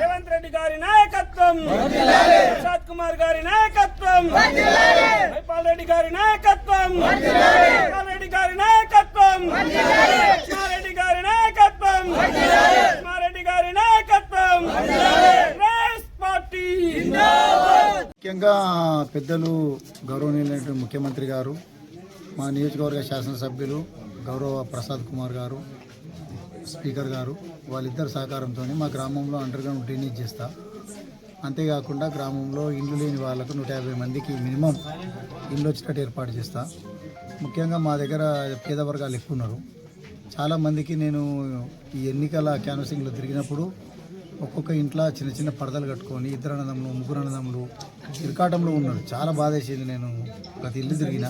రేవంత్ రెడ్డి గారి నాయకత్వం, ప్రసాద్ కుమార్ గారి నాయకత్వం, వైపాల్ రెడ్డి గారి నాయకత్వం, రెడ్డి గారి నాయకత్వం, రెడ్డి గారి నాయకత్వం, రెడ్డి గారి నాయకత్వం. ముఖ్యంగా పెద్దలు గౌరవనీయులైన ముఖ్యమంత్రి గారు, మా నియోజకవర్గ శాసనసభ్యులు గౌరవ ప్రసాద్ కుమార్ గారు, స్పీకర్ గారు, వాళ్ళిద్దరు సహకారంతో మా గ్రామంలో అండర్గ్రౌండ్ డ్రైనేజ్ చేస్తా. అంతేకాకుండా గ్రామంలో ఇండ్లు లేని వాళ్ళకు 150 మందికి మినిమం ఇండ్లు వచ్చేటట్టు ఏర్పాటు చేస్తా. ముఖ్యంగా మా దగ్గర పేద వర్గాలు ఎక్కువ ఉన్నారు. చాలామందికి నేను ఈ ఎన్నికల క్యాన్వసింగ్లో తిరిగినప్పుడు ఒక్కొక్క ఇంట్లో చిన్న చిన్న పరదలు కట్టుకొని 2 అన్నదమ్ములు 3 అన్నదమ్ములు ఇరకాటంలో ఉన్నారు. చాలా బాధ వేసేది. నేను ప్రతి ఇల్లు తిరిగిన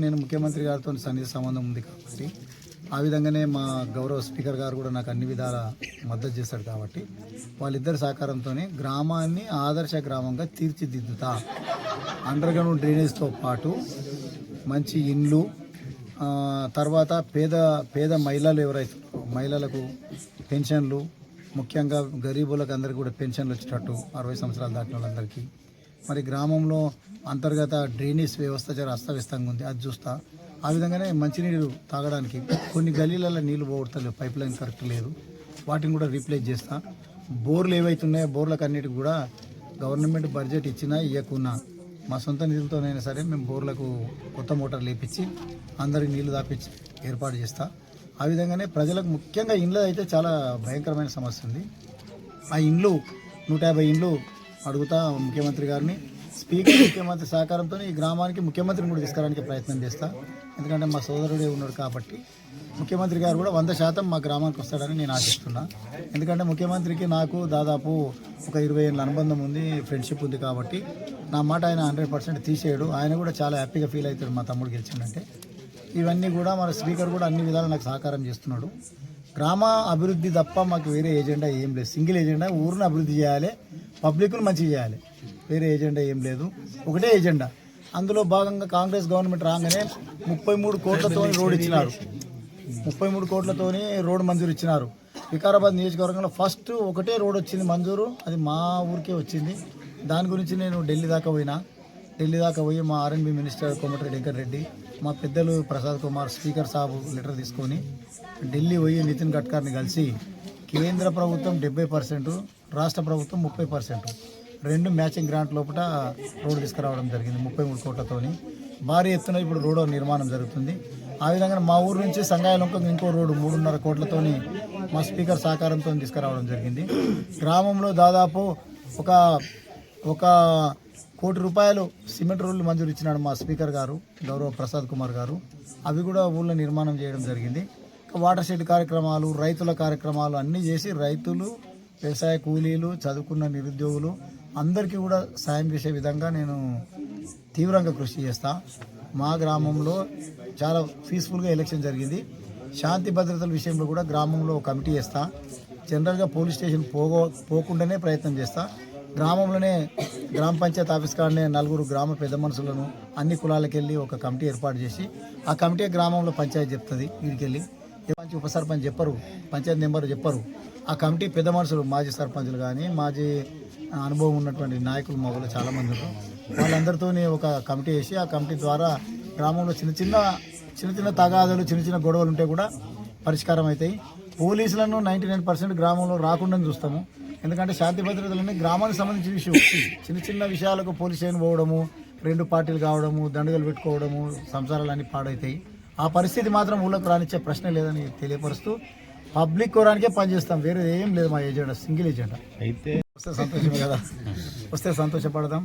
నేను ముఖ్యమంత్రి గారితో సన్నిహిత సంబంధం ఉంది కాబట్టి, ఆ విధంగానే మా గౌరవ స్పీకర్ గారు కూడా నాకు అన్ని విధాల మద్దతు చేస్తాడు కాబట్టి, వాళ్ళిద్దరి సహకారంతోనే గ్రామాన్ని ఆదర్శ గ్రామంగా తీర్చిదిద్దుతా. అండర్గ్రౌండ్ డ్రైనేజ్తో పాటు మంచి ఇండ్లు, తర్వాత పేద మహిళలు ఎవరైతే మహిళలకు పెన్షన్లు, ముఖ్యంగా గరీబులకు అందరికీ కూడా పెన్షన్లు వచ్చేటట్టు 60 సంవత్సరాలు దాటిన వాళ్ళందరికీ. మరి గ్రామంలో అంతర్గత డ్రైనేజ్ వ్యవస్థ చాలా అస్తవ్యస్తంగా ఉంది, అది చూస్తా. ఆ విధంగానే మంచినీరు తాగడానికి కొన్ని గల్లీలలో నీళ్లు పోగొడతలేవు, పైప్ లైన్ కరెక్ట్ లేదు, వాటిని కూడా రీప్లేస్ చేస్తా. బోర్లు ఏవైతున్నాయో బోర్లకు అన్నిటికి కూడా గవర్నమెంట్ బడ్జెట్ ఇచ్చినా ఇవ్వకున్నా మా సొంత నిధులతోనైనా సరే మేము బోర్లకు కొత్త మోటార్లు వేపించి అందరికి నీళ్లు తాపించి ఏర్పాటు చేస్తా. ఆ విధంగానే ప్రజలకు ముఖ్యంగా ఇండ్లు అయితే చాలా భయంకరమైన సమస్య ఉంది. ఆ ఇండ్లు 150 ఇండ్లు అడుగుతా ముఖ్యమంత్రి గారిని. స్పీకర్ ముఖ్యమంత్రి సహకారంతో ఈ గ్రామానికి ముఖ్యమంత్రిని కూడా తీసుకురావడానికి ప్రయత్నం చేస్తా. ఎందుకంటే మా సోదరుడే ఉన్నాడు కాబట్టి ముఖ్యమంత్రి గారు కూడా 100% మా గ్రామానికి వస్తాడని నేను ఆశిస్తున్నా. ఎందుకంటే ముఖ్యమంత్రికి నాకు దాదాపు ఒక 20 ఏళ్ళ అనుబంధం ఉంది, ఫ్రెండ్షిప్ ఉంది కాబట్టి నా మాట ఆయన 100% తీసేయడు. ఆయన కూడా చాలా హ్యాపీగా ఫీల్ అవుతాడు మా తమ్ముడు గెలిచిందంటే. ఇవన్నీ కూడా మన స్పీకర్ కూడా అన్ని విధాలు నాకు సహకారం చేస్తున్నాడు. గ్రామ అభివృద్ధి తప్ప మాకు వేరే ఏజెండా ఏం లేదు. సింగిల్ ఏజెండా ఊరిని అభివృద్ధి చేయాలి, పబ్లిక్ను మంచిగా చేయాలి. వేరే ఏజెండా ఏం లేదు, ఒకటే ఏజెండా. అందులో భాగంగా కాంగ్రెస్ గవర్నమెంట్ రాగానే 33 కోట్లతో రోడ్ ఇచ్చినారు. 33 కోట్లతోని రోడ్డు మంజూరు ఇచ్చినారు. వికారాబాద్ నియోజకవర్గంలో ఫస్ట్ ఒకటే రోడ్ వచ్చింది మంజూరు, అది మా ఊరికే వచ్చింది. దాని గురించి నేను ఢిల్లీ దాకా పోయి మా R&B మినిస్టర్ కోమటిరెడ్డి వెంకటరెడ్డి, మా పెద్దలు ప్రసాద్ కుమార్, స్పీకర్ సాబు లెటర్ తీసుకొని ఢిల్లీ పోయి నితిన్ గడ్కర్ని కలిసి కేంద్ర ప్రభుత్వం 70%, రాష్ట్ర ప్రభుత్వం 30%, 2 మ్యాచింగ్ గ్రాంట్ లోపల రోడ్డు తీసుకురావడం జరిగింది 33 కోట్లతోని. భారీ ఎత్తున ఇప్పుడు రోడ్డు నిర్మాణం జరుగుతుంది. ఆ విధంగా మా ఊరు నుంచి సంగాయలంకకు ఇంకో రోడ్డు 3.5 కోట్లతోని మా స్పీకర్ సహకారంతో తీసుకురావడం జరిగింది. గ్రామంలో దాదాపు ఒక ₹1 కోటి సిమెంట్ రోడ్లు మంజూరు ఇచ్చినాడు మా స్పీకర్ గారు గౌరవ ప్రసాద్ కుమార్ గారు. అవి కూడా ఊళ్ళో నిర్మాణం చేయడం జరిగింది. వాటర్ షెడ్ కార్యక్రమాలు, రైతుల కార్యక్రమాలు అన్నీ చేసి రైతులు, వ్యవసాయ కూలీలు, చదువుకున్న నిరుద్యోగులు అందరికీ కూడా సాయం చేసే విధంగా నేను తీవ్రంగా కృషి చేస్తా. మా గ్రామంలో చాలా పీస్ఫుల్గా ఎలక్షన్ జరిగింది. శాంతి భద్రతల విషయంలో కూడా గ్రామంలో ఒక కమిటీ చేస్తా. జనరల్గా పోలీస్ స్టేషన్ పోకుండానే ప్రయత్నం చేస్తా. గ్రామంలోనే గ్రామ పంచాయతీ ఆఫీస్ కాడనే 4 గ్రామ పెద్ద మనుషులను అన్ని కులాలకు వెళ్ళి ఒక కమిటీ ఏర్పాటు చేసి, ఆ కమిటీ గ్రామంలో పంచాయతీ చెప్తుంది. వీడికి వెళ్ళి ఉప సర్పంచ్ చెప్పరు, పంచాయతీ మెంబర్ చెప్పరు. ఆ కమిటీ పెద్ద మనుషులు, మాజీ సర్పంచులు కానీ మాజీ అనుభవం ఉన్నటువంటి నాయకులు మొదలు చాలామంది ఉన్నారు. వాళ్ళందరితో ఒక కమిటీ వేసి, ఆ కమిటీ ద్వారా గ్రామంలో చిన్న చిన్న తగాదాలు, చిన్న గొడవలు ఉంటే కూడా పరిష్కారం అవుతాయి. పోలీసులను 99% గ్రామంలో రాకుండా చూస్తాము. ఎందుకంటే శాంతి భద్రతలన్నీ గ్రామానికి సంబంధించిన విషయం. చిన్న విషయాలకు పోలీస్ స్టేషన్ పోవడము, 2 పార్టీలు కావడము, దండగలు పెట్టుకోవడము, సంసారాలన్నీ పాడవుతాయి. ఆ పరిస్థితి మాత్రం ఊళ్ళోకి రానిచ్చే ప్రశ్న లేదని తెలియపరుస్తూ పబ్లిక్ కోరానికే పనిచేస్తాం. వేరే ఏం లేదు మా ఏజెండా, సింగిల్ ఏజెండా. అయితే వస్తే సంతోషమే కదా, వస్తే సంతోషపడదాం.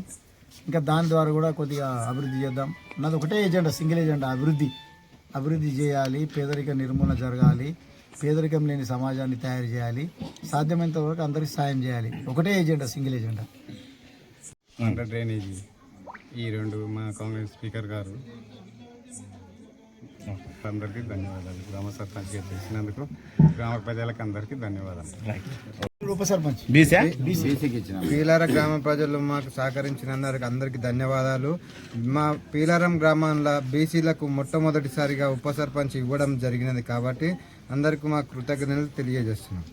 ఇంకా దాని ద్వారా కూడా కొద్దిగా అభివృద్ధి చేద్దాం. నాది ఒకటే ఏజెండా, సింగిల్ ఏజెండా, అభివృద్ధి చేయాలి, పేదరిక నిర్మూలన జరగాలి, పేదరికం లేని సమాజాన్ని తయారు చేయాలి, సాధ్యమైనంత వరకు అందరికీ సాయం చేయాలి. ఒకటే agenda, single agenda. Under drainage ఈ రెండు మా కాంగ్రెస్ స్పీకర్ గారు అందరికీ ధన్యవాదాలు. గ్రామ సర్పంచ్గా చేసినందుకు గ్రామ ప్రజలకు అందరికీ ధన్యవాదాలు. ఉప సర్పంచ్ పీలార గ్రామ ప్రజలు మాకు సహకరించినందుకు అందరికీ ధన్యవాదాలు. మా పీలారం గ్రామంలో బీసీలకు మొట్టమొదటిసారిగా ఉప సర్పంచ్ ఇవ్వడం జరిగినది కాబట్టి అందరికీ మా కృతజ్ఞతలు తెలియజేస్తున్నాం.